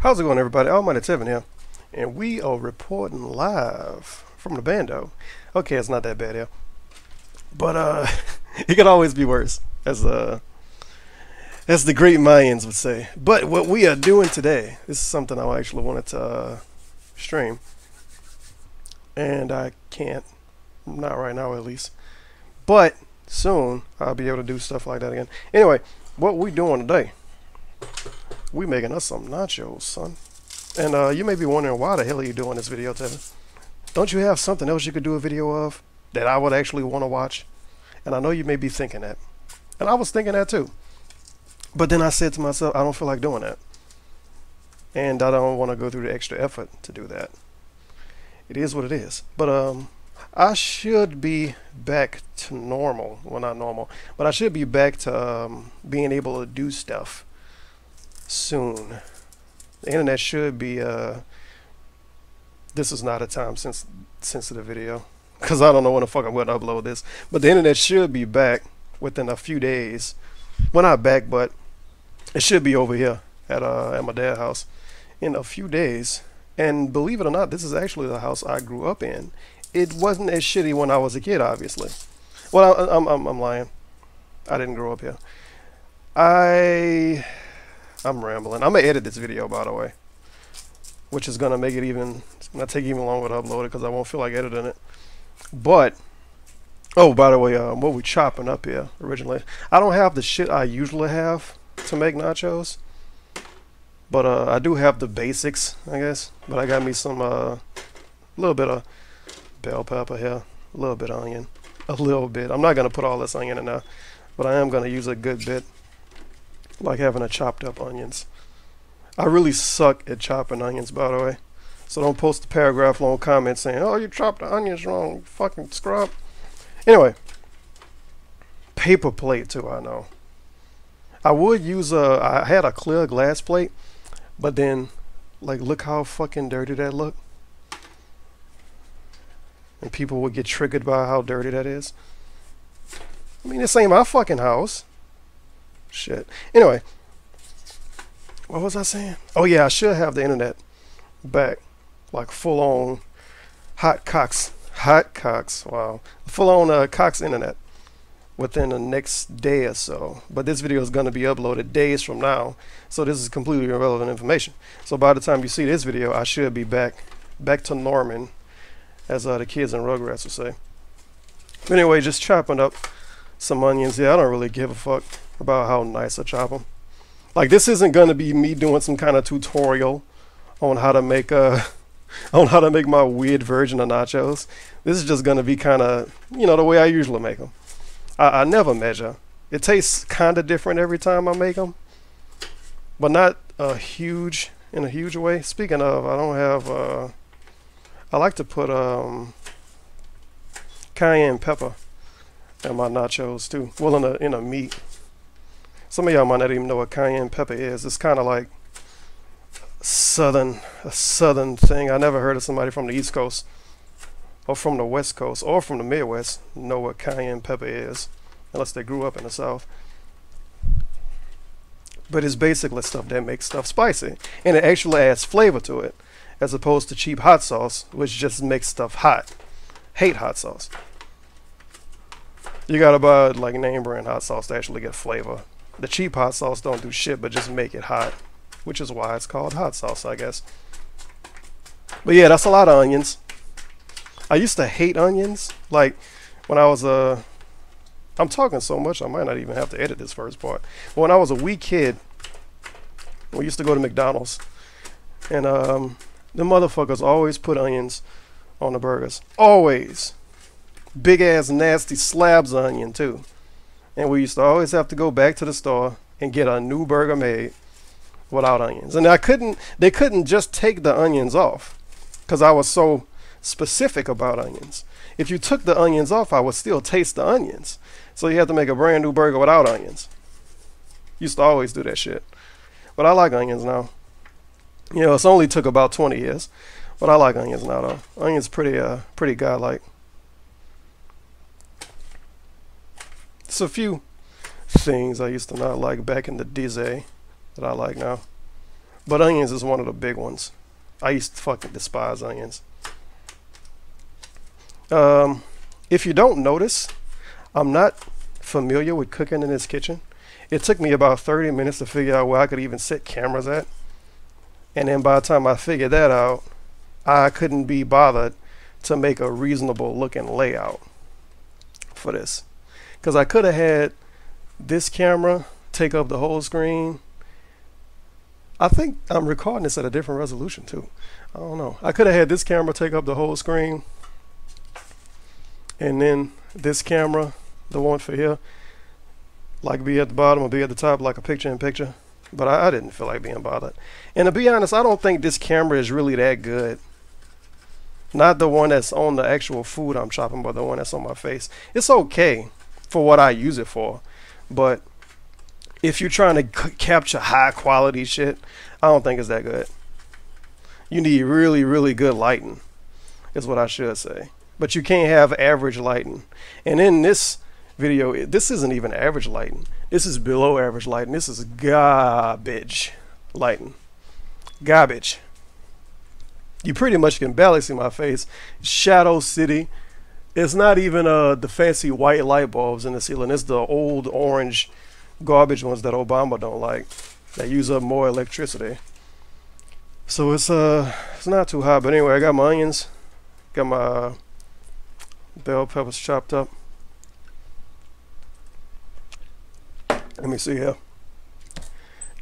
How's it going, everybody? Almighty Tevin here, and we are reporting live from the bando. Okay, it's not that bad here, but it could always be worse, as the great Mayans would say. But what we are doing today, this is something I actually wanted to stream, and I can't, not right now at least, but soon I'll be able to do stuff like that again. Anyway, what we doing today? We making us some nachos, son. And you may be wondering, why the hell are you doing this video, Tevin? Don't you have something else you could do a video of that I would actually want to watch? And I know you may be thinking that. And I was thinking that too. But then I said to myself, I don't feel like doing that. And I don't want to go through the extra effort to do that. It is what it is. But I should be back to normal. Well, not normal. But I should be back to being able to do stuff soon. The internet should be this is not a time sensitive video because I don't know when the fuck I'm going to upload this, but the internet should be back within a few days. Well, not back, but it should be over here at my dad's house in a few days. And believe it or not, this is actually the house I grew up in. It wasn't as shitty when I was a kid, obviously. Well, I'm lying. I didn't grow up here. I'm rambling. I'm gonna edit this video, by the way, which is gonna make it even. It's gonna take even longer to upload it because I won't feel like editing it. But oh, by the way, what we chopping up here originally? I don't have the shit I usually have to make nachos, but I do have the basics, I guess. But I got me some little bit of bell pepper here, a little bit of onion, a little bit. I'm not gonna put all this onion in there, but I am gonna use a good bit. Like having a chopped up onions. I really suck at chopping onions, by the way. So don't post a paragraph long comment saying, oh, you chopped the onions wrong, you fucking scrub. Anyway. Paper plate too, I know. I would use I had a clear glass plate, but then like look how fucking dirty that looked. And people would get triggered by how dirty that is. I mean, this ain't my fucking house. Shit. Anyway, what was I saying? Oh yeah, I should have the internet back, like full on hot Cox. Wow, full on Cox internet within the next day or so. But this video is going to be uploaded days from now, so this is completely irrelevant information. So by the time you see this video, I should be back to Norman, as the kids in Rugrats will say. But anyway, just chopping up some onions. Yeah, I don't really give a fuck about how nice I chop them. Like, this isn't gonna be me doing some kind of tutorial on how to make my weird version of nachos. This is just gonna be kind of, you know, the way I usually make them. I never measure. It tastes kind of different every time I make them, but not in a huge way. Speaking of, I don't have I like to put cayenne pepper in my nachos too. Well, in a meat. Some of y'all might not even know what cayenne pepper is. It's kind of like a southern thing. I never heard of somebody from the East Coast or from the West Coast or from the Midwest know what cayenne pepper is, unless they grew up in the South. But it's basically stuff that makes stuff spicy, and it actually adds flavor to it, as opposed to cheap hot sauce, which just makes stuff hot. Hate hot sauce. You gotta buy like name brand hot sauce to actually get flavor. The cheap hot sauce don't do shit but just make it hot, which is why it's called hot sauce, I guess. But yeah, that's a lot of onions. I used to hate onions. Like when I was I'm talking so much I might not even have to edit this first part. But when I was a wee kid, we used to go to McDonald's, and the motherfuckers always put onions on the burgers. Always. Big ass nasty slabs of onion too. And we used to always have to go back to the store and get a new burger made without onions. And they couldn't just take the onions off because I was so specific about onions. If you took the onions off, I would still taste the onions. So you had to make a brand new burger without onions. Used to always do that shit. But I like onions now. You know, it's only took about 20 years. But I like onions now though. Onions pretty godlike. It's a few things I used to not like back in the day that I like now. But onions is one of the big ones. I used to fucking despise onions. If you don't notice, I'm not familiar with cooking in this kitchen. It took me about 30 minutes to figure out where I could even set cameras at. And then by the time I figured that out, I couldn't be bothered to make a reasonable looking layout for this. Because I could have had this camera take up the whole screen. I think I'm recording this at a different resolution too. I don't know. I could have had this camera take up the whole screen. And then this camera, the one for here, like be at the bottom or be at the top like a picture-in-picture. But I didn't feel like being bothered. And to be honest, I don't think this camera is really that good. Not the one that's on the actual food I'm chopping, but the one that's on my face. It's okay for what I use it for. But if you're trying to capture high quality shit, I don't think it's that good. You need really, really good lighting, is what I should say. But you can't have average lighting. And in this video, this isn't even average lighting. This is below average lighting. This is garbage lighting. Garbage. You pretty much can barely see my face. Shadow City. It's not even the fancy white light bulbs in the ceiling. It's the old orange garbage ones that Obama don't like. That use up more electricity. So it's not too hot. But anyway, I got my onions. Got my bell peppers chopped up. Let me see here.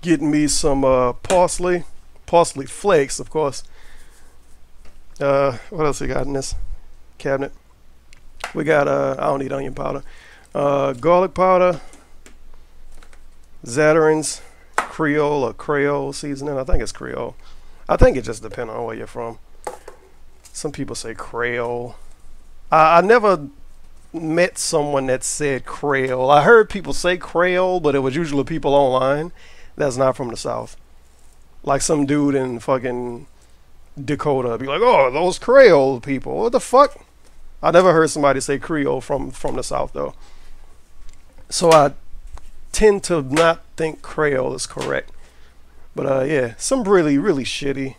Getting me some parsley flakes, of course. What else we got in this cabinet? We got I don't need onion powder. Garlic powder, Zatarain's Creole or Creole seasoning. I think it's Creole. I think it just depends on where you're from. Some people say Creole. I never met someone that said Creole. I heard people say Creole, but it was usually people online that's not from the South. Like some dude in fucking Dakota be like, oh, those Creole people. What the fuck? I never heard somebody say Creole from the South though. So I tend to not think Creole is correct. But yeah, some really, really shitty,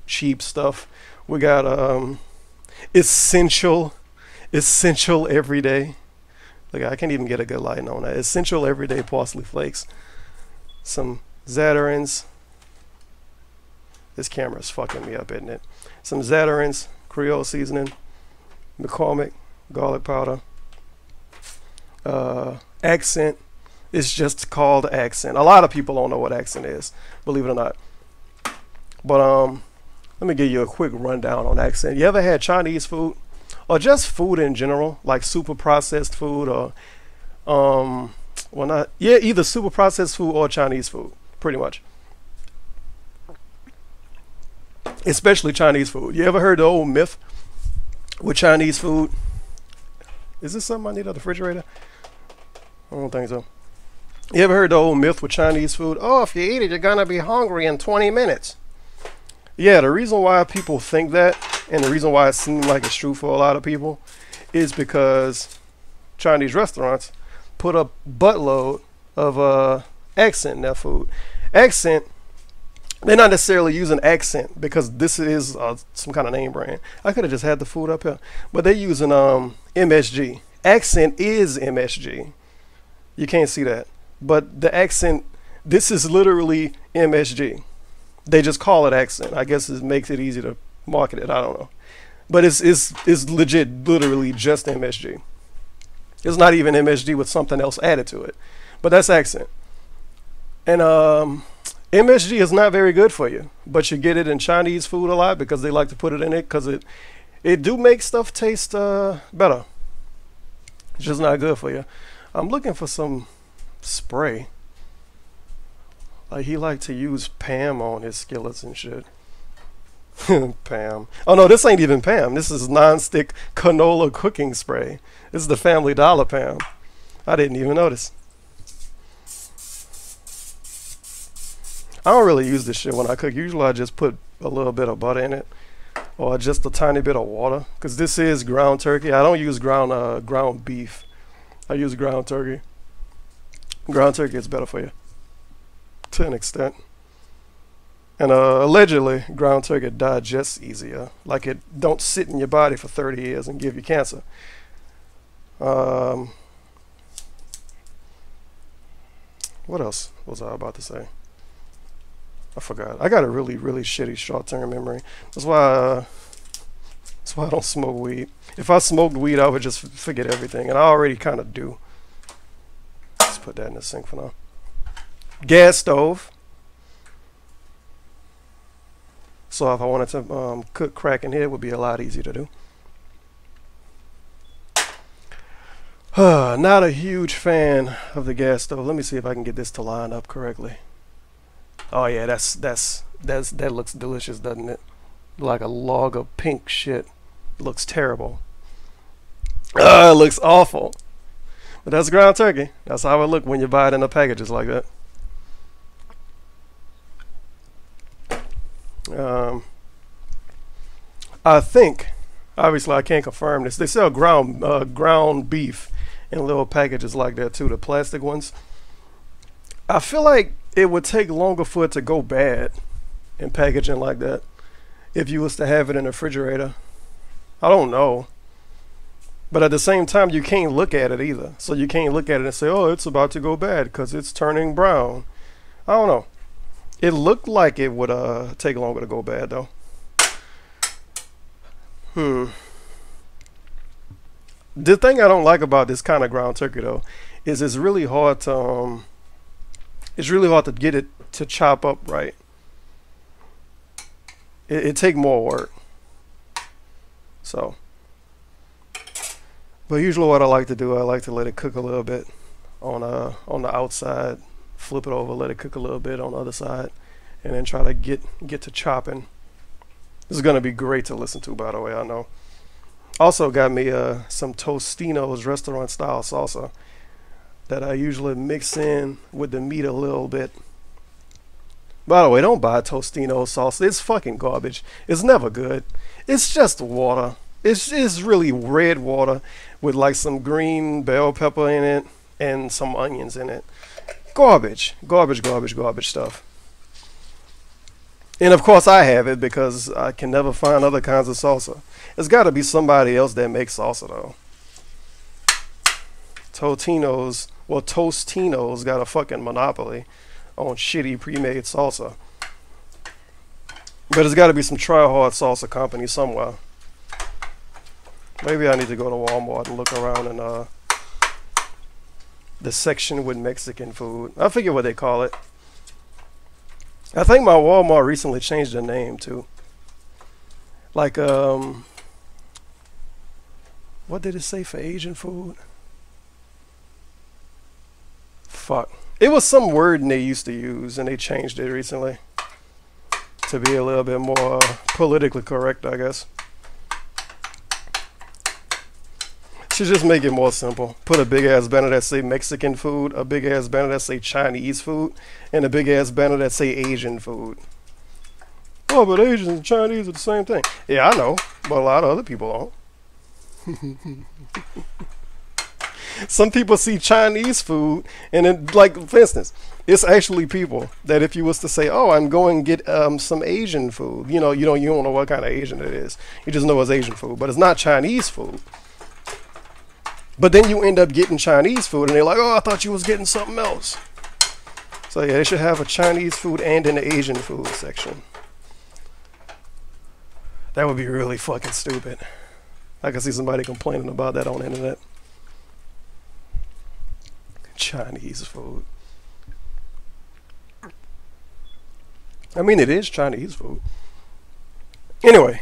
cheap stuff. We got essential everyday. Look, I can't even get a good lighting on that. Essential everyday parsley flakes. Some Zatarain's. This camera is fucking me up, isn't it? Some Zatarain's Creole seasoning. McCormick garlic powder. Accent. It's just called Accent. A lot of people don't know what Accent is, believe it or not. But let me give you a quick rundown on Accent. You ever had Chinese food? Or just food in general, like super processed food, or either super processed food or Chinese food, pretty much. Especially Chinese food. You ever heard the old myth with Chinese food? Is this something I need at the refrigerator? I don't think so. You ever heard the old myth with Chinese food? Oh, if you eat it, you're gonna be hungry in 20 minutes. Yeah, the reason why people think that, and the reason why it seems like it's true for a lot of people, is because Chinese restaurants put a buttload of accent in their food. Accent, they're not necessarily using accent because this is some kind of name brand. I could have just had the food up here, but they're using MSG. Accent is MSG. You can't see that, but the accent, this is literally MSG. They just call it accent. I guess it makes it easy to market it. I don't know. But it's legit, literally just MSG. It's not even MSG with something else added to it. But that's accent. And MSG is not very good for you. But you get it in Chinese food a lot because they like to put it in it because it do make stuff taste better. It's just not good for you. I'm looking for some spray. Like he liked to use Pam on his skillets and shit. Pam. Oh no, this ain't even Pam. This is non-stick canola cooking spray. This is the Family Dollar Pam. I didn't even notice. I don't really use this shit when I cook. Usually I just put a little bit of butter in it. Or just a tiny bit of water. Because this is ground turkey. I don't use ground beef. I use ground turkey. Ground turkey is better for you. To an extent. And allegedly, ground turkey digests easier. Like it don't sit in your body for 30 years and give you cancer. What else was I about to say? I forgot. I got a really, really shitty short-term memory. That's why I don't smoke weed. If I smoked weed, I would just forget everything, and I already kind of do. Let's put that in the sink for now. Gas stove. So if I wanted to cook crack in here, it would be a lot easier to do. Not a huge fan of the gas stove. Let me see if I can get this to line up correctly. Oh yeah, that looks delicious, doesn't it? Like a log of pink shit. It looks terrible. It looks awful. But that's ground turkey. That's how it look when you buy it in the packages like that. I think, obviously I can't confirm this, they sell ground beef in little packages like that too, the plastic ones. I feel like it would take longer for it to go bad in packaging like that if you was to have it in a refrigerator. I don't know. But at the same time, you can't look at it either. So you can't look at it and say, oh, it's about to go bad because it's turning brown. I don't know. It looked like it would take longer to go bad though. The thing I don't like about this kind of ground turkey though is it's really hard to get it to chop up right. It take more work. So, but usually what I like to do, I like to let it cook a little bit on the outside, flip it over, let it cook a little bit on the other side, and then try to get to chopping. This is gonna be great to listen to, by the way, I know. Also got me some Tostino's restaurant style salsa that I usually mix in with the meat a little bit. By the way, don't buy Tostino's salsa. It's fucking garbage. It's never good. It's just water. It's really red water with like some green bell pepper in it and some onions in it. Garbage. Garbage, garbage, garbage stuff. And of course I have it because I can never find other kinds of salsa. It's got to be somebody else that makes salsa though. Tostino's got a fucking monopoly on shitty pre-made salsa. But it's got to be some try-hard salsa company somewhere. Maybe I need to go to Walmart and look around in the section with Mexican food. I forget what they call it. I think my Walmart recently changed the name too. Like, what did it say for Asian food? Fuck. It was some word they used to use and they changed it recently to be a little bit more politically correct, I guess. Should just make it more simple. Put a big ass banner that say Mexican food, a big ass banner that say Chinese food, and a big ass banner that say Asian food. Oh, but Asians and Chinese are the same thing. Yeah, I know, but a lot of other people don't. Some people see Chinese food, and then, like, for instance, it's actually people that if you was to say, oh, I'm going to get some Asian food, you don't know what kind of Asian it is. You just know it's Asian food, but it's not Chinese food. But then you end up getting Chinese food, and they're like, oh, I thought you was getting something else. So yeah, they should have a Chinese food and an Asian food section. That would be really fucking stupid. I can see somebody complaining about that on the internet. Chinese food. I mean, it is Chinese food. Anyway,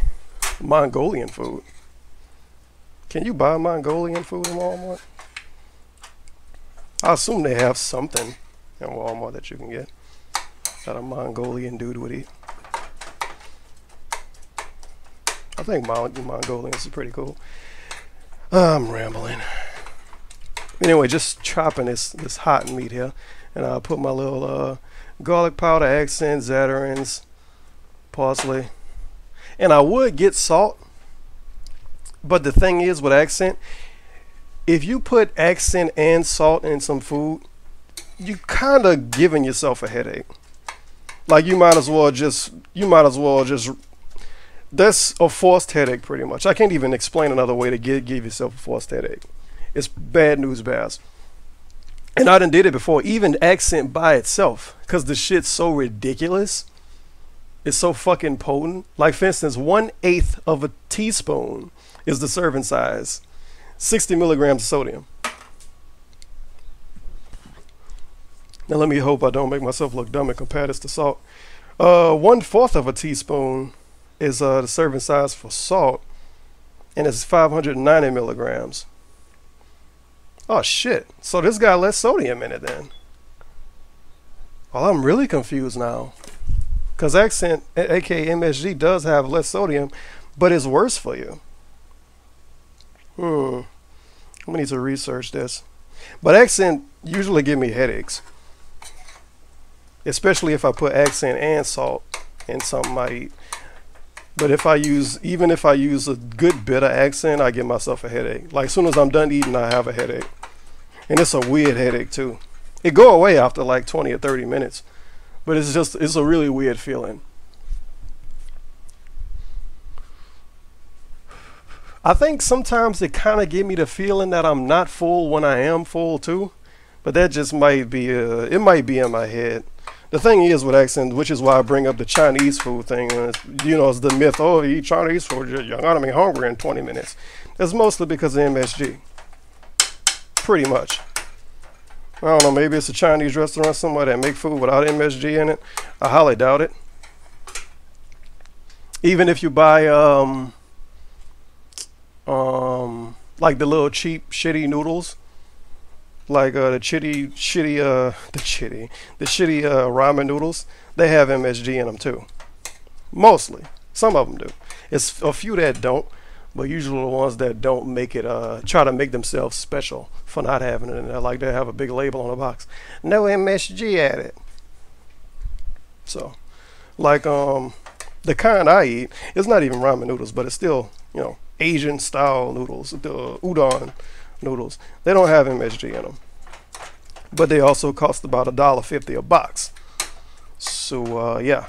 Mongolian food. Can you buy Mongolian food in Walmart? I assume they have something in Walmart that you can get that a Mongolian dude would eat. I think Mongolians are pretty cool. I'm rambling. Anyway, just chopping this hot meat here, and I'll put my little garlic powder, accent, zatarins, parsley, and I would get salt. But the thing is with accent, if you put accent and salt in some food, you kind of giving yourself a headache. Like you might as well just that's a forced headache pretty much. I can't even explain another way to give yourself a forced headache. It's bad news bears. And I done did it before, even accent by itself, because the shit's so ridiculous. It's so fucking potent. Like for instance, 1/8 of a teaspoon is the serving size. 60 milligrams of sodium. Now let me hope I don't make myself look dumb and compare this to salt. 1/4 of a teaspoon is the serving size for salt, and it's 590 milligrams. Oh shit! So this got less sodium in it then. Well, I'm really confused now, cause Accent, aka MSG, does have less sodium, but it's worse for you. I'm gonna need to research this. But Accent usually give me headaches, especially if I put Accent and salt in something I eat. But even if I use a good bit of Accent, I give myself a headache. Like as soon as I'm done eating, I have a headache. And it's a weird headache too. It go away after like 20 or 30 minutes. But it's a really weird feeling. I think sometimes it kind of give me the feeling that I'm not full when I am full too. But that just might be, it might be in my head. The thing is with Accent, which is why I bring up the Chinese food thing, it's the myth, oh, you eat Chinese food, you're gonna be hungry in 20 minutes. It's mostly because of MSG. Pretty much. I don't know, maybe it's a Chinese restaurant somewhere that make food without MSG in it. I highly doubt it. Even if you buy, like the little cheap, shitty noodles, like the shitty ramen noodles, they have MSG in them too. Mostly. Some of them do. It's a few that don't, but usually the ones that don't make it, try to make themselves special for not having it in there. Like they have a big label on the box. No MSG added. So, like, the kind I eat, it's not even ramen noodles, but it's still, Asian style noodles, the udon noodles. They don't have MSG in them. But they also cost about $1.50 a box. So yeah,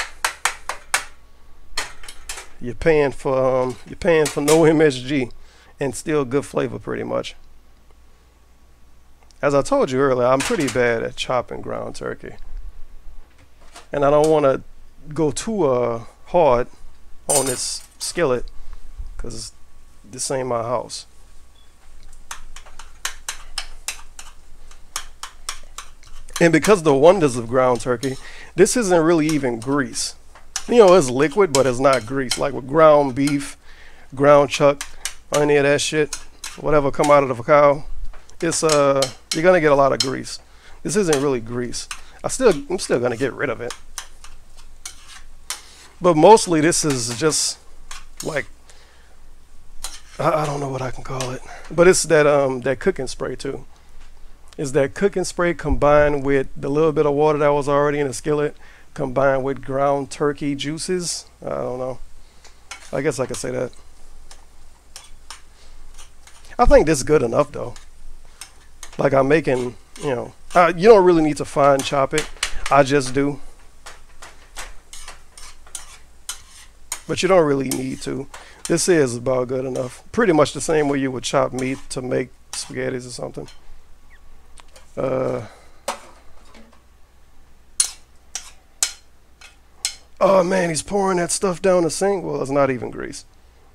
you're paying for no MSG and still good flavor pretty much. As I told you earlier, I'm pretty bad at chopping ground turkey, and I don't want to go too hard on this skillet because this ain't my house. And because the wonders of ground turkey, this isn't really even grease. It's liquid, but it's not grease. Like with ground beef, ground chuck, any of that shit, whatever come out of the cow, it's you're gonna get a lot of grease. This isn't really grease. I'm still gonna get rid of it. But mostly this is just like, I don't know what I can call it, but it's that cooking spray too. Is that cooking spray combined with the little bit of water that was already in the skillet, combined with ground turkey juices? I don't know. I guess I could say that. I think this is good enough though. Like I'm making, you don't really need to fine chop it. I just do. But you don't really need to. This is about good enough. Pretty much the same way you would chop meat to make spaghettis or something. Oh man, he's pouring that stuff down the sink. Well, it's not even grease.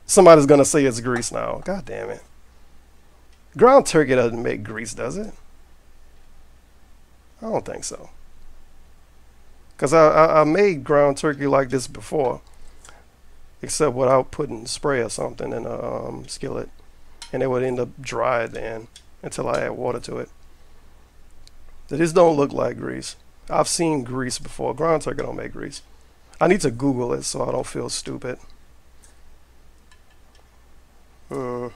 Somebody's gonna say it's grease now. God damn it. Ground turkey doesn't make grease, does it? I don't think so. Because I made ground turkey like this before, except without putting spray or something in a skillet, and it would end up dry then until I add water to it. This don't look like grease. I've seen grease before. Ground turkey don't make grease. I need to Google it so I don't feel stupid. Yeah,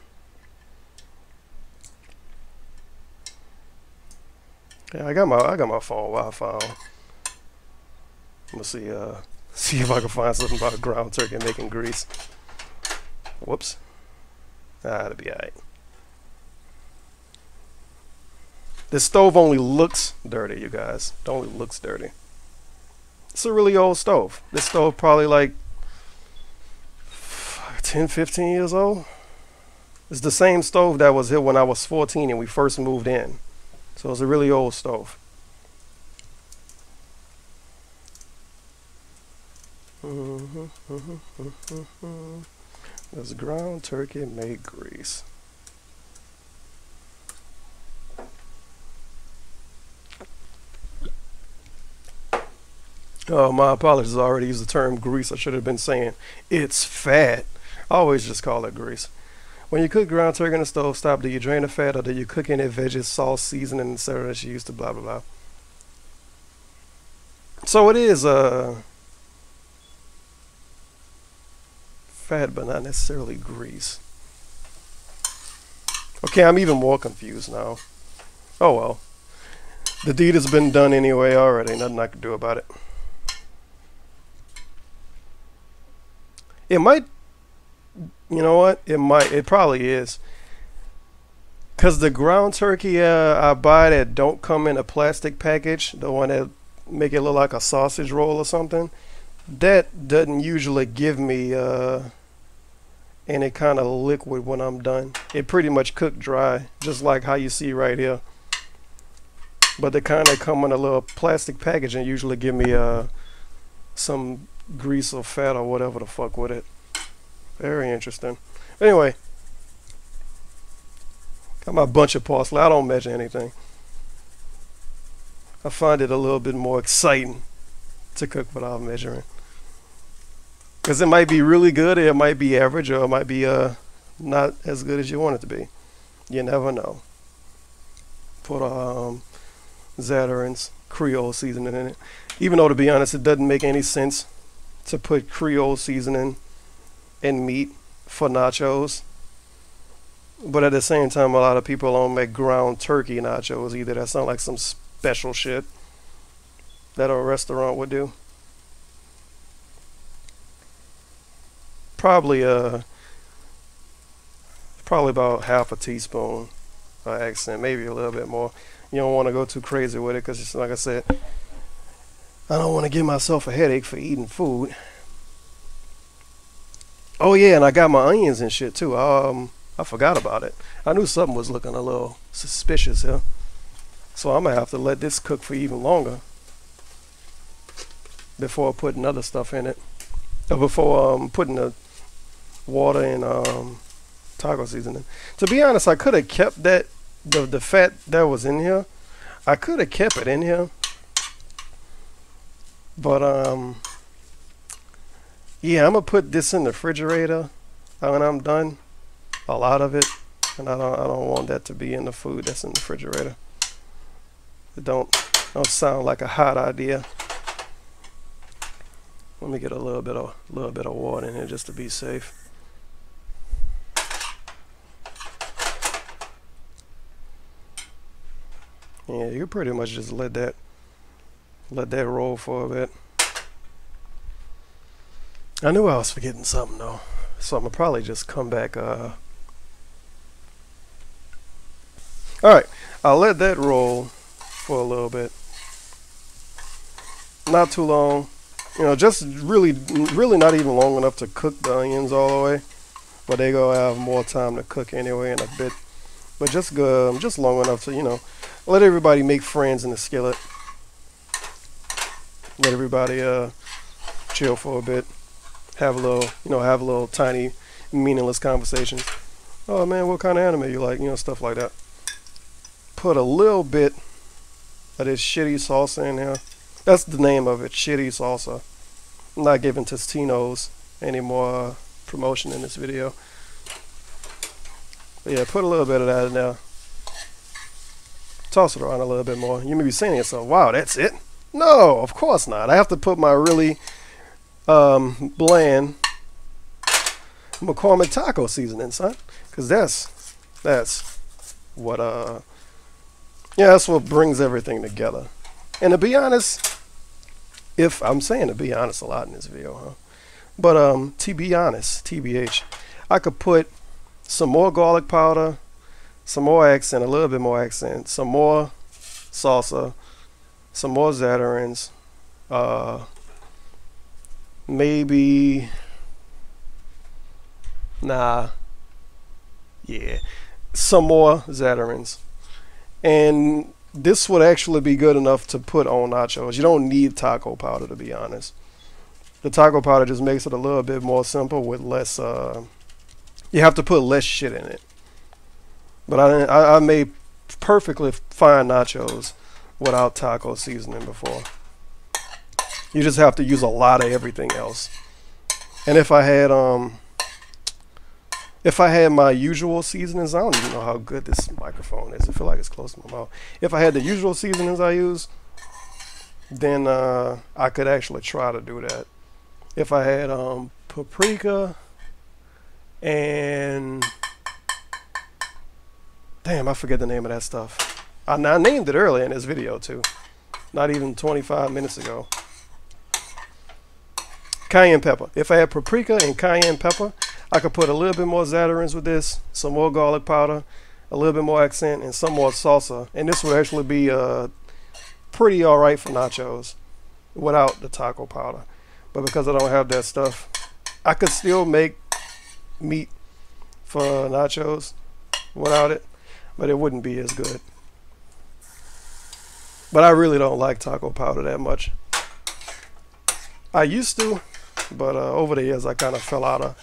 I got my phone Wi-Fi on. Let's see if I can find something about ground turkey making grease. Whoops. That'll be alright. This stove only looks dirty, you guys. It only looks dirty. It's a really old stove. This stove probably like 10, 15 years old. It's the same stove that was here when I was 14 and we first moved in. So it's a really old stove. Does ground turkey make grease? Oh, my apologies. I already used the term grease. I should have been saying it's fat. I always just call it grease. When you cook ground turkey in the stove top, do you drain the fat or do you cook any veggies, sauce, seasoning, etc. that you used to blah, blah, blah? So it is fat, but not necessarily grease. Okay, I'm even more confused now. Oh well. The deed has been done anyway already. Nothing I can do about it. It might, you know what? It probably is. Because the ground turkey I buy that don't come in a plastic package, the one that make it look like a sausage roll or something, that doesn't usually give me any kind of liquid when I'm done. It pretty much cooked dry, just like how you see right here. But the kind that come in a little plastic package and usually give me some grease or fat or whatever the fuck with it. Very interesting. Anyway, got my bunch of parsley. I don't measure anything. I find it a little bit more exciting to cook without measuring. Because it might be really good, or it might be average, or it might be not as good as you want it to be. You never know. Put Zatarain's Creole seasoning in it. Even though, to be honest, it doesn't make any sense to put Creole seasoning in meat for nachos. But at the same time, a lot of people don't make ground turkey nachos either. That sounds like some special shit that a restaurant would do. Probably about half a teaspoon of accent, maybe a little bit more. You don't want to go too crazy with it because, like I said, I don't want to give myself a headache for eating food. Oh yeah, and I got my onions and shit too. I forgot about it. I knew something was looking a little suspicious here. So I'm gonna have to let this cook for even longer before putting other stuff in it. Or before putting the water and taco seasoning. To be honest, I could have kept that the fat that was in here. I could have kept it in here. But yeah, I'm gonna put this in the refrigerator when I'm done. A lot of it, and I don't want that to be in the food that's in the refrigerator. It don't sound like a hot idea. Let me get a little bit of water in here just to be safe. Yeah, you pretty much just let that roll for a bit. I knew I was forgetting something though, so I'm gonna probably just come back. Alright, I'll let that roll for a little bit. Not too long. You know, just really not even long enough to cook the onions all the way. But they gonna have more time to cook anyway in a bit. But just long enough to, you know, let everybody make friends in the skillet. Let everybody chill for a bit. Have a little tiny meaningless conversations. Oh man, what kind of anime you like? You know, stuff like that. Put a little bit of this shitty salsa in there. That's the name of it, shitty salsa. I'm not giving Tostinos any more promotion in this video. But yeah, put a little bit of that in there. Toss it around a little bit more. You may be saying to yourself, wow, that's it? No, of course not. I have to put my really bland McCormick taco seasoning, son. Because that's what that's what brings everything together. And to be honest, if I'm saying to be honest a lot in this video, huh? But to be honest, TBH, I could put some more garlic powder, some more accent, a little bit more accent, some more salsa, some more Zatarain's, maybe, nah, yeah, some more Zatarins. And this would actually be good enough to put on nachos. You don't need taco powder, to be honest. The taco powder just makes it a little bit more simple with less, you have to put less shit in it. But I made perfectly fine nachos without taco seasoning before. You just have to use a lot of everything else. And if I had my usual seasonings, I don't even know how good this microphone is. I feel like it's close to my mouth. If I had the usual seasonings I use, then I could actually try to do that. If I had paprika and damn, I forget the name of that stuff. I named it earlier in this video too. Not even 25 minutes ago. Cayenne pepper. If I had paprika and cayenne pepper, I could put a little bit more Zatarins with this, some more garlic powder, a little bit more accent, and some more salsa. And this would actually be pretty alright for nachos without the taco powder. But because I don't have that stuff, I could still make meat for nachos without it, but it wouldn't be as good. But I really don't like taco powder that much. I used to, but over the years I kind of fell out of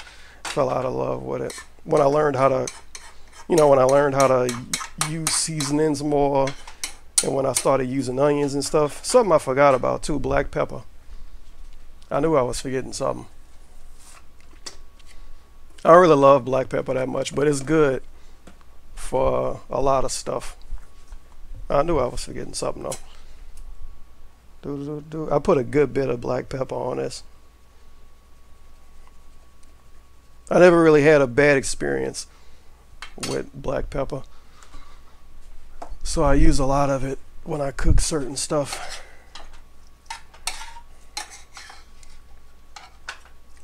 love with it. When I learned how to, when I learned how to use seasonings more, and when I started using onions and stuff, something I forgot about too, black pepper. I knew I was forgetting something. I don't really love black pepper that much, but it's good for a lot of stuff. I knew I was forgetting something though. I put a good bit of black pepper on this. I never really had a bad experience with black pepper, so I use a lot of it when I cook certain stuff.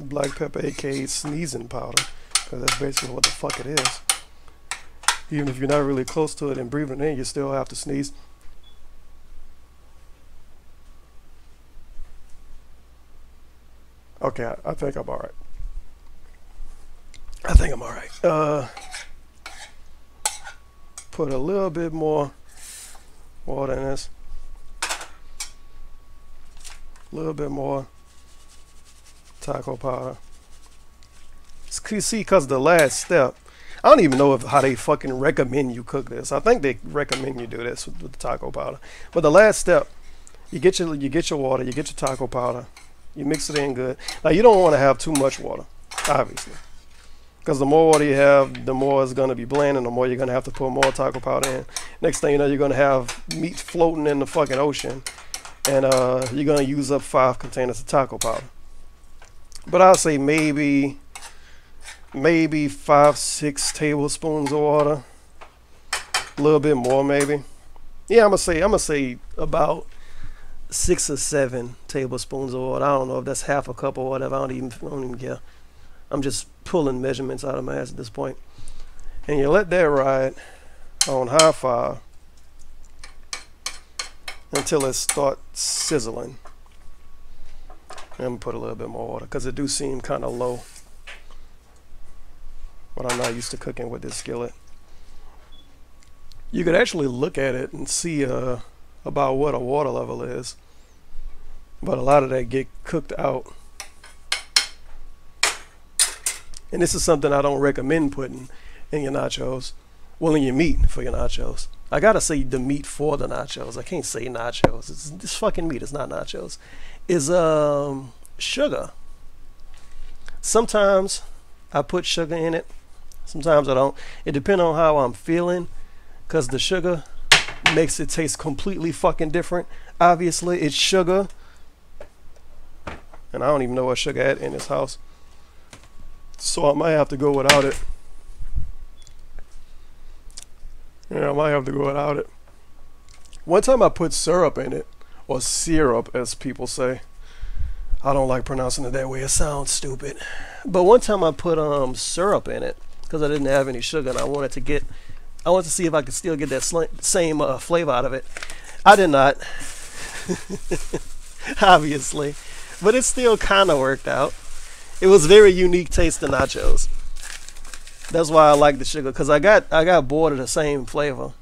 Black pepper, aka sneezing powder, because that's basically what the fuck it is. Even if you're not really close to it and breathing it in, you still have to sneeze. Okay, I think I'm alright. I think I'm alright. Put a little bit more water in this. A little bit more taco powder. See, because the last step, I don't even know how they fucking recommend you cook this. I think they recommend you do this with the taco powder. But the last step, you get your water, you get your taco powder, you mix it in good. Now you don't want to have too much water, obviously, because the more water you have, the more it's going to be bland, and the more you're going to have to put more taco powder in. Next thing you know, you're going to have meat floating in the fucking ocean, and you're going to use up 5 containers of taco powder. But I'll say maybe 5-6 tablespoons of water, a little bit more maybe. Yeah, I'm gonna say about 6 or 7 tablespoons of water. I don't know if that's half a cup or whatever. I don't even care. I'm just pulling measurements out of my ass at this point. And you let that ride on high fire until it starts sizzling. I'm gonna put a little bit more water because it do seem kind of low. But I'm not used to cooking with this skillet. You could actually look at it and see about what a water level is. But a lot of that get cooked out. And this is something I don't recommend putting in your nachos. Well, in your meat for your nachos. I gotta say the meat for the nachos. I can't say nachos. It's this fucking meat. It's not nachos. Is sugar. Sometimes I put sugar in it. Sometimes I don't. It depends on how I'm feeling, because the sugar makes it taste completely fucking different. Obviously, it's sugar, and I don't even know what sugar at in this house, so I might have to go without it. Yeah, I might have to go without it. One time I put syrup in it, or syrup as people say. I don't like pronouncing it that way. It sounds stupid. But one time I put syrup in it because I didn't have any sugar, and I wanted to see if I could still get that same flavor out of it. I did not. Obviously. but it still kind of worked out. It was very unique taste to nachos. That's why I like the sugar, because I got bored of the same flavor.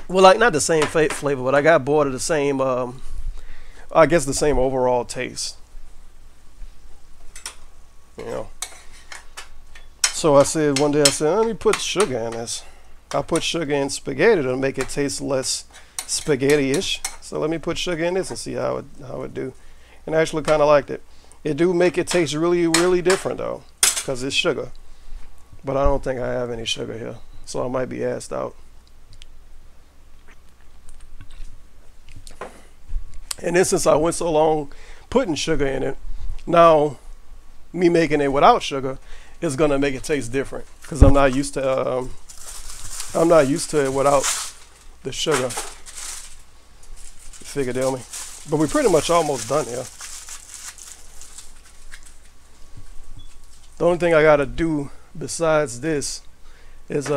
Well, like not the same flavor, but I got bored of the same, I guess the same overall taste. You know. So I said one day, I said, let me put sugar in this. I put sugar in spaghetti to make it taste less spaghetti-ish. So let me put sugar in this and see how it do. And I actually kind of liked it. It do make it taste really, really different though, because it's sugar. But I don't think I have any sugar here, so I might be assed out. And then since I went so long putting sugar in it, now me making it without sugar is gonna make it taste different, because I'm not used to it without the sugar. Figure deal me. But we're pretty much almost done here. The only thing I gotta do besides this is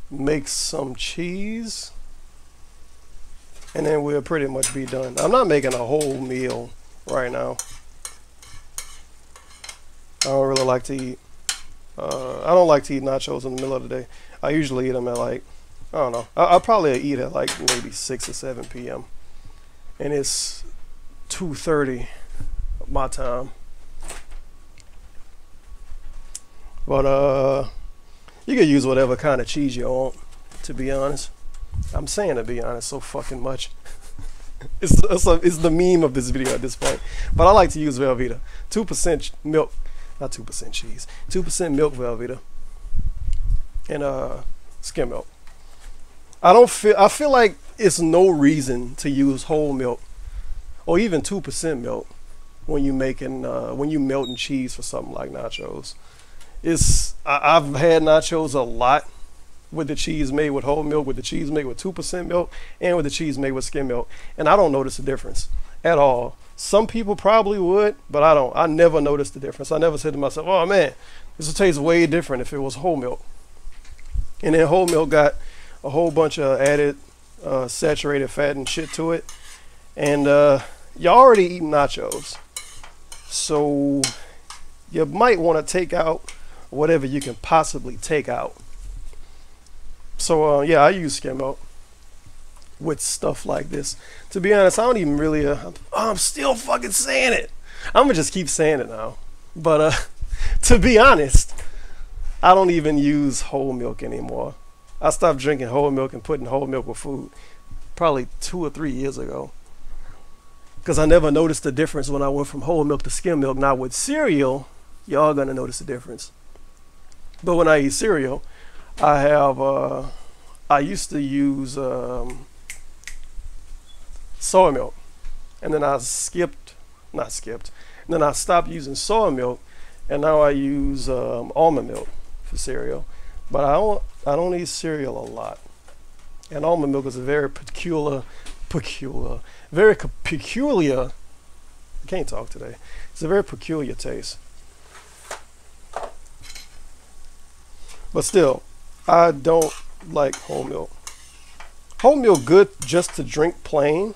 make some cheese, and then we'll pretty much be done. I'm not making a whole meal right now. I don't really like to eat. I don't like to eat nachos in the middle of the day. I usually eat them at like, I don't know. I'll probably eat at like maybe 6 or 7 p.m. And it's 2:30 my time. But you can use whatever kind of cheese you want, to be honest. I'm saying to be honest so fucking much. It's the meme of this video at this point. But I like to use Velveeta. 2% milk, not 2% cheese. 2% milk Velveeta. And skim milk. I feel like it's no reason to use whole milk or even 2% milk when you melting cheese for something like nachos. I've had nachos a lot with the cheese made with whole milk, with the cheese made with 2% milk, and with the cheese made with skim milk, and I don't notice the difference at all. Some people probably would, but I don't. I never noticed the difference. I never said to myself, oh man, this would taste way different if it was whole milk. And then whole milk got a whole bunch of added saturated fat and shit to it, and you're already eating nachos, so you might want to take out whatever you can possibly take out. So yeah, I use skim milk with stuff like this. To be honest, I don't even really I'm still fucking saying it. I'm gonna just keep saying it now. But to be honest, I don't even use whole milk anymore. I stopped drinking whole milk and putting whole milk with food probably 2 or 3 years ago, because I never noticed the difference when I went from whole milk to skim milk. Now with cereal, y'all gonna notice the difference. But when I eat cereal, I used to use soy milk, and then I then I stopped using soy milk, and now I use almond milk for cereal. But I don't eat cereal a lot, and almond milk is a very peculiar. I can't talk today. It's a very peculiar taste. But still, I don't like whole milk. Whole milk good just to drink plain,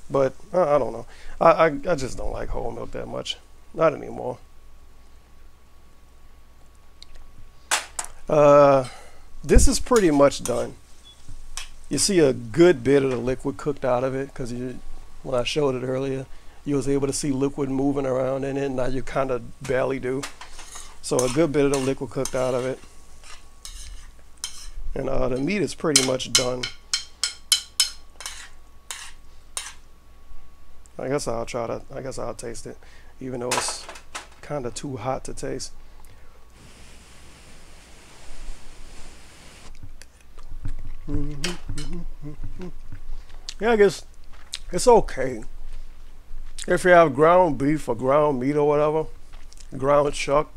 but I don't know. I just don't like whole milk that much. Not anymore. This is pretty much done. You see a good bit of the liquid cooked out of it, because when I showed it earlier, you was able to see liquid moving around in it. Now you kind of barely do. So a good bit of the liquid cooked out of it. And the meat is pretty much done. I guess I'll taste it, even though it's kind of too hot to taste. Yeah, I guess it's okay. If you have ground beef or ground meat or whatever, ground chuck,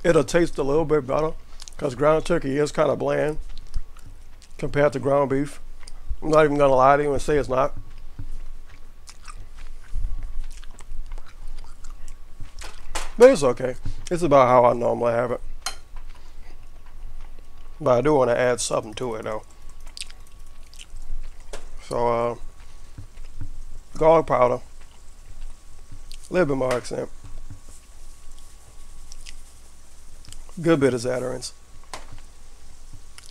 it'll taste a little bit better, because ground turkey is kind of bland compared to ground beef. I'm not even gonna lie to you and say it's not. But it's okay. It's about how I normally have it. But I do want to add something to it though. So garlic powder, a little bit more accent, good bit of Zatarain's,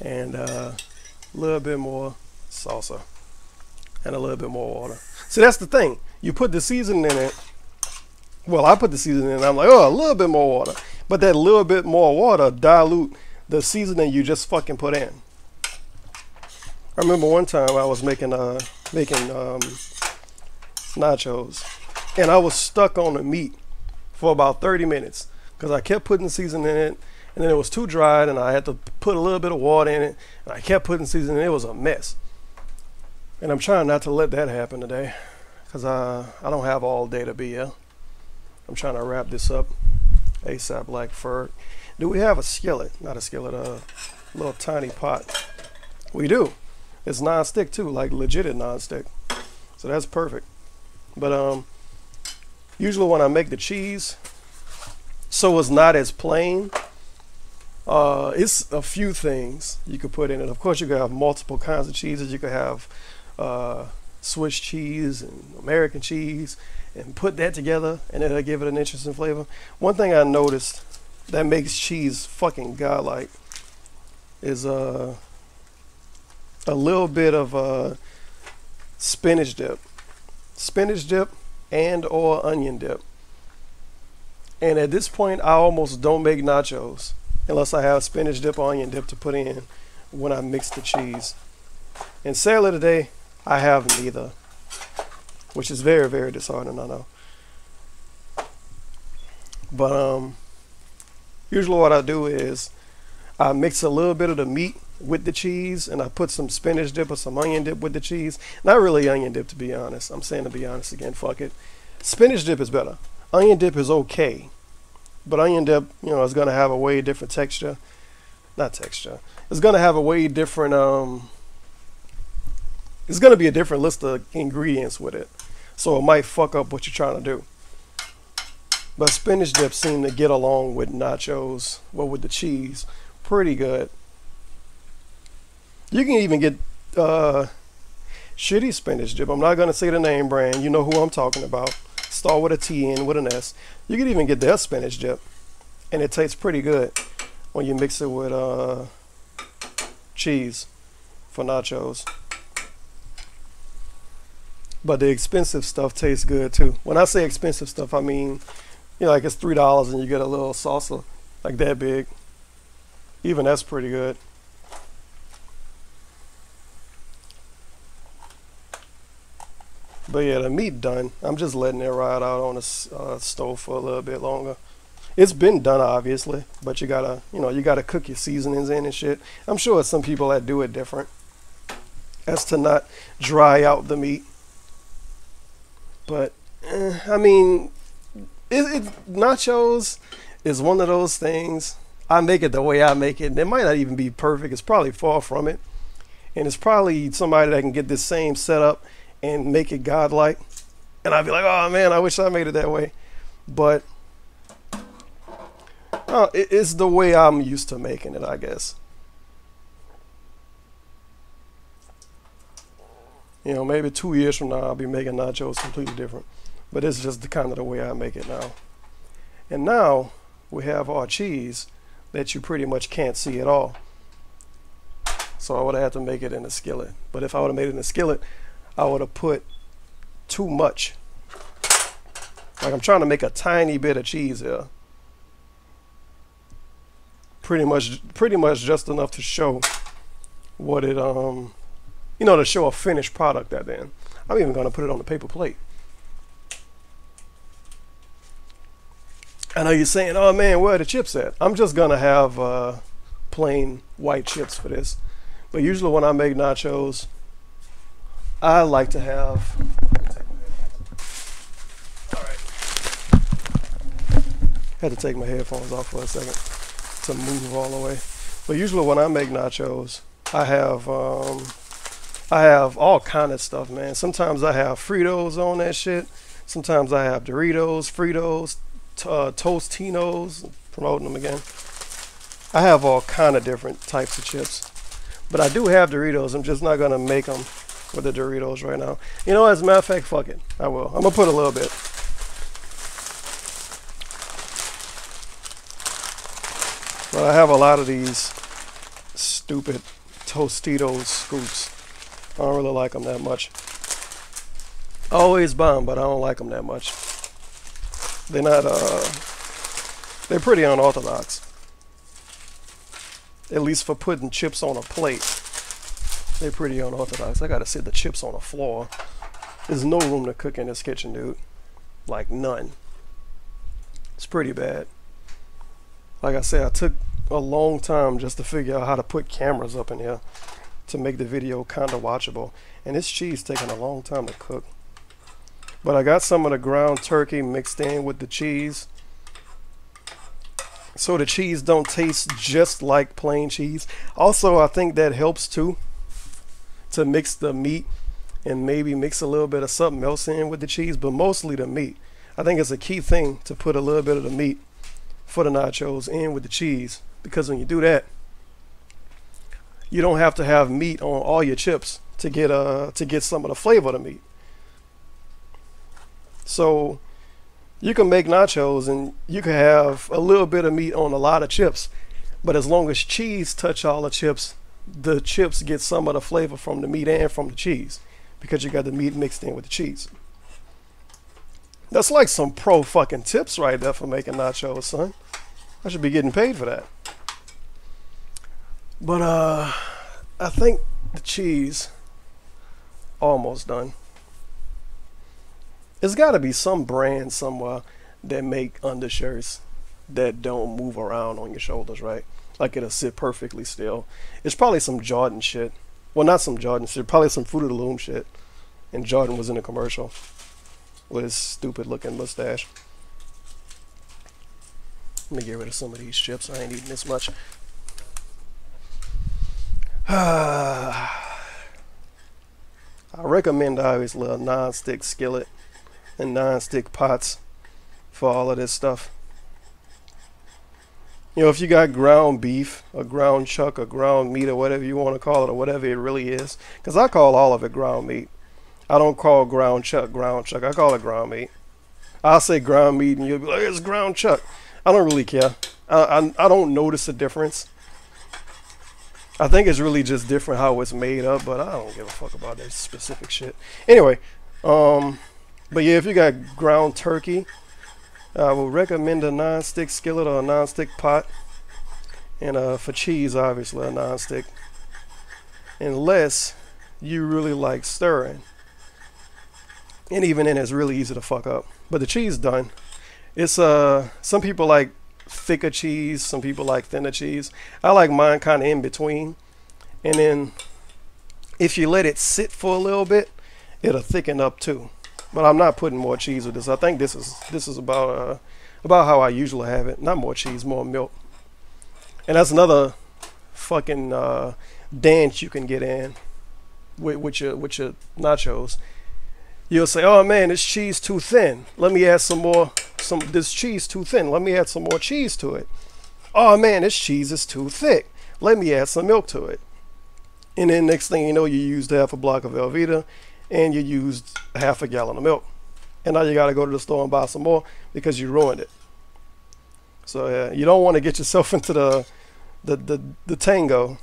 and a little bit more salsa, and a little bit more water. See, that's the thing. You put the seasoning in it. Well, I put the seasoning in, and I'm like, oh, a little bit more water. But that little bit more water dilute the seasoning you just fucking put in. I remember one time I was making nachos, and I was stuck on the meat for about 30 minutes because I kept putting seasoning in it, and then it was too dry, and I had to put a little bit of water in it, and I kept putting seasoning in it. It was a mess. And I'm trying not to let that happen today because I don't have all day to be here. I'm trying to wrap this up ASAP like fur. Do we have a skillet? Not a skillet, a little tiny pot. We do. It's non-stick too, like legit non-stick. So that's perfect. But usually when I make the cheese, so it's not as plain, it's a few things you could put in it. Of course, you could have multiple kinds of cheeses. You could have Swiss cheese and American cheese, and put that together, and it'll give it an interesting flavor. One thing I noticed that makes cheese fucking godlike is a little bit of spinach dip and or onion dip. And at this point, I almost don't make nachos unless I have spinach dip or onion dip to put in when I mix the cheese. And sadly today, I have neither, which is very, very disheartening, I know. But usually what I do is I mix a little bit of the meat with the cheese, and I put some spinach dip or some onion dip with the cheese. Not really onion dip, to be honest. I'm saying to be honest again, fuck it. Spinach dip is better. Onion dip is okay, but onion dip, you know, is gonna have a way different texture. Not texture. It's gonna have a way different it's gonna be a different list of ingredients with it, so it might fuck up what you're trying to do. But spinach dip seem to get along with nachos, well, with the cheese, pretty good. You can even get shitty spinach dip. I'm not gonna say the name brand. You know who I'm talking about. Start with a T and with an S. You can even get their spinach dip, and it tastes pretty good when you mix it with cheese for nachos. But the expensive stuff tastes good too. When I say expensive stuff, I mean, you know, like it's $3 and you get a little salsa like that big. Even that's pretty good. But yeah, the meat done. I'm just letting it ride out on the stove for a little bit longer. It's been done obviously, but you gotta, you know, you gotta cook your seasonings in and shit. I'm sure there's some people that do it different, as to not dry out the meat. But I mean, nachos is one of those things. I make it the way I make it, and it might not even be perfect. It's probably far from it, and it's probably somebody that can get this same setup and make it godlike, and I'd be like, oh man, I wish I made it that way. But it's the way I'm used to making it, I guess. You know, maybe 2 years from now I'll be making nachos completely different, but it's just the kind of the way I make it now. And now we have our cheese that you pretty much can't see at all, so I would have had to make it in a skillet. But if I would have made it in a skillet, I would have put too much. Like, I'm trying to make a tiny bit of cheese here. Pretty much just enough to show what it you know, to show a finished product at the end. I'm even gonna put it on the paper plate. I know you're saying, oh man, where are the chips at? I'm just gonna have plain white chips for this. But usually when I make nachos, I like to have, alright, had to take my headphones off for a second to move all the way. But usually when I make nachos, I have all kind of stuff, man. Sometimes I have Fritos on that shit. Sometimes I have Doritos, Fritos, Tostinos, promoting them again. I have all kind of different types of chips. But I do have Doritos. I'm just not gonna make them with the Doritos right now. You know, as a matter of fact, fuck it. I will. I'm gonna put a little bit. But I have a lot of these stupid Tostitos scoops. I don't really like them that much. I always buy them, but I don't like them that much. They're not, they're pretty unorthodox. At least for putting chips on a plate. They're pretty unorthodox. I gotta sit the chips on the floor. There's no room to cook in this kitchen, dude. Like, none. It's pretty bad. Like I said, I took a long time just to figure out how to put cameras up in here to make the video kind of watchable. And this cheese taking a long time to cook. But I got some of the ground turkey mixed in with the cheese, so the cheese don't taste just like plain cheese. Also, I think that helps too, to mix the meat and maybe mix a little bit of something else in with the cheese, but mostly the meat. I think it's a key thing to put a little bit of the meat for the nachos in with the cheese, because when you do that, you don't have to have meat on all your chips to get some of the flavor of the meat. So you can make nachos and you can have a little bit of meat on a lot of chips, but as long as cheese touch all the chips get some of the flavor from the meat and from the cheese, because you got the meat mixed in with the cheese. That's like some pro fucking tips right there for making nachos, son. I should be getting paid for that. But I think the cheese almost done. There's got to be some brand somewhere that make undershirts that don't move around on your shoulders, right? Like it'll sit perfectly still. It's probably some Jordan shit. Well, not some Jordan shit, probably some Fruit of the Loom shit. And Jordan was in a commercial with his stupid looking mustache. Let me get rid of some of these chips. I ain't eating this much. I recommend obviously a non-stick skillet and non-stick pots for all of this stuff. You know, if you got ground beef, or ground chuck, or ground meat, or whatever you want to call it, or whatever it really is, because I call all of it ground meat. I don't call ground chuck. I call it ground meat. I'll say ground meat and you'll be like, it's ground chuck. I don't really care. I don't notice a difference. I think it's really just different how it's made up, but I don't give a fuck about that specific shit. Anyway, but yeah, if you got ground turkey, I would recommend a non-stick skillet or a non-stick pot. And for cheese, obviously a non-stick. Unless you really like stirring. And even then, it's really easy to fuck up. But the cheese done. It's some people like thicker cheese, some people like thinner cheese. I like mine kind of in between. And then if you let it sit for a little bit, it'll thicken up too. But I'm not putting more cheese with this. I think this is about how I usually have it. Not more cheese, more milk. And that's another fucking dance you can get in with your nachos. You'll say, "Oh man, this cheese too thin. Let me add some more. This cheese too thin. Let me add some more cheese to it. Oh man, this cheese is too thick. Let me add some milk to it." And then next thing you know, you used half a block of Velveeta, and you used half a gallon of milk. And now you got to go to the store and buy some more because you ruined it. So yeah, you don't want to get yourself into the tango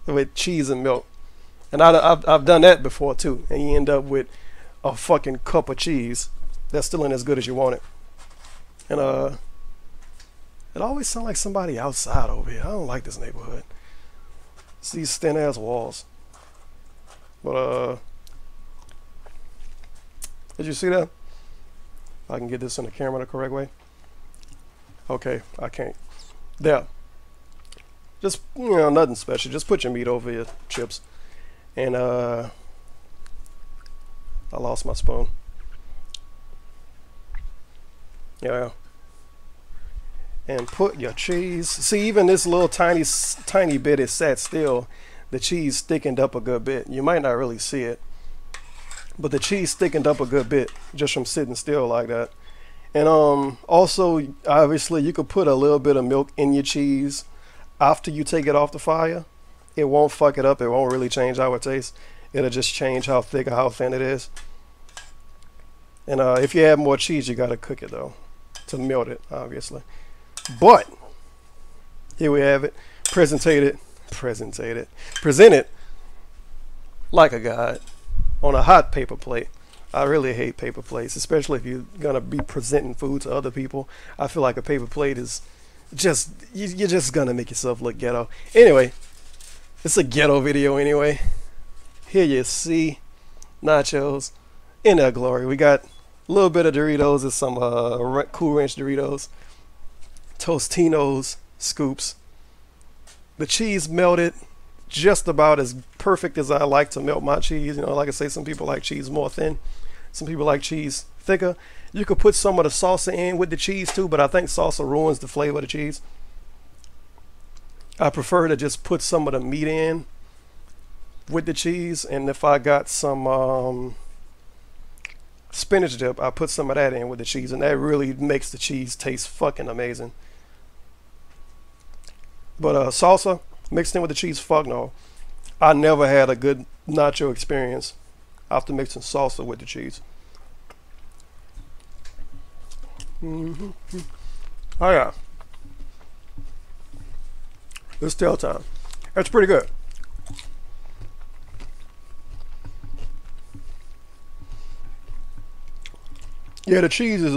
with cheese and milk. And I've done that before too. And you end up with a fucking cup of cheese that's still ain't as good as you want it. And it always sounds like somebody outside over here. I don't like this neighborhood. It's these thin ass walls. But did you see that? I can get this in the camera the correct way. Okay, I can't. There. Just, you know, nothing special. Just put your meat over your chips. And I lost my spoon. Yeah. And put your cheese. See, even this little tiny bit is sat still. The cheese thickened up a good bit. You might not really see it, but the cheese thickened up a good bit just from sitting still like that. And also, obviously, you could put a little bit of milk in your cheese after you take it off the fire. It won't fuck it up. It won't really change how it tastes. It'll just change how thick or how thin it is. And if you add more cheese, you gotta cook it though to melt it, obviously. But here we have it, presented like a god on a hot paper plate. I really hate paper plates, especially if you're gonna be presenting food to other people. I feel like a paper plate is just, you're just gonna make yourself look ghetto. Anyway, it's a ghetto video anyway. Here you see nachos in their glory. We got a little bit of Doritos and some Cool Ranch Doritos, Tostinos scoops. The cheese melted just about as perfect as I like to melt my cheese. You know, like I say, some people like cheese more thin, some people like cheese thicker. You could put some of the salsa in with the cheese too, but I think salsa ruins the flavor of the cheese. I prefer to just put some of the meat in with the cheese, and if I got some spinach dip, I put some of that in with the cheese, and that really makes the cheese taste fucking amazing. But salsa mixed in with the cheese, fuck no. I never had a good nacho experience after mixing salsa with the cheese. Oh yeah, it's tail time. That's pretty good. Yeah, the cheese is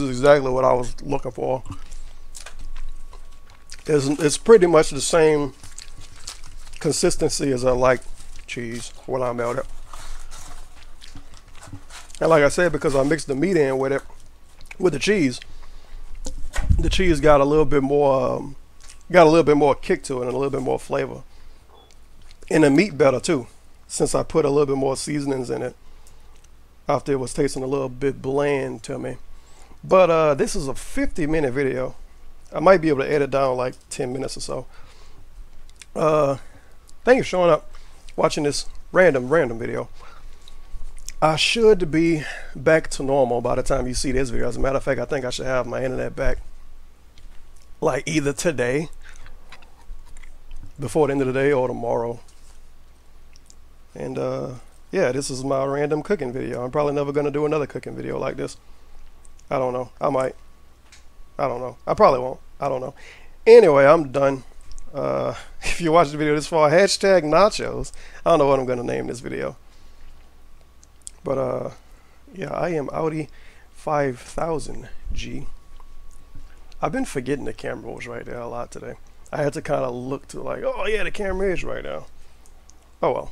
exactly what I was looking for. It's pretty much the same consistency as I like cheese when I melt it. And like I said, because I mixed the meat in with it, with the cheese got a little bit more kick to it and a little bit more flavor. And the meat better too, since I put a little bit more seasonings in it after it was tasting a little bit bland to me. But this is a 50-minute video. I might be able to edit down like 10 minutes or so. Thank you for showing up, watching this random video. I should be back to normal by the time you see this video. As a matter of fact, I think I should have my internet back like either today, before the end of the day, or tomorrow. And yeah, this is my random cooking video. I'm probably never going to do another cooking video like this. I don't know. I might. I don't know. I probably won't. I don't know. Anyway, I'm done. If you watch the video this far, hashtag nachos. I don't know what I'm going to name this video. But yeah, I am Audi 5000G. I've been forgetting the camera was right there a lot today. I had to kind of look to like, oh yeah, the camera is right now. Oh well.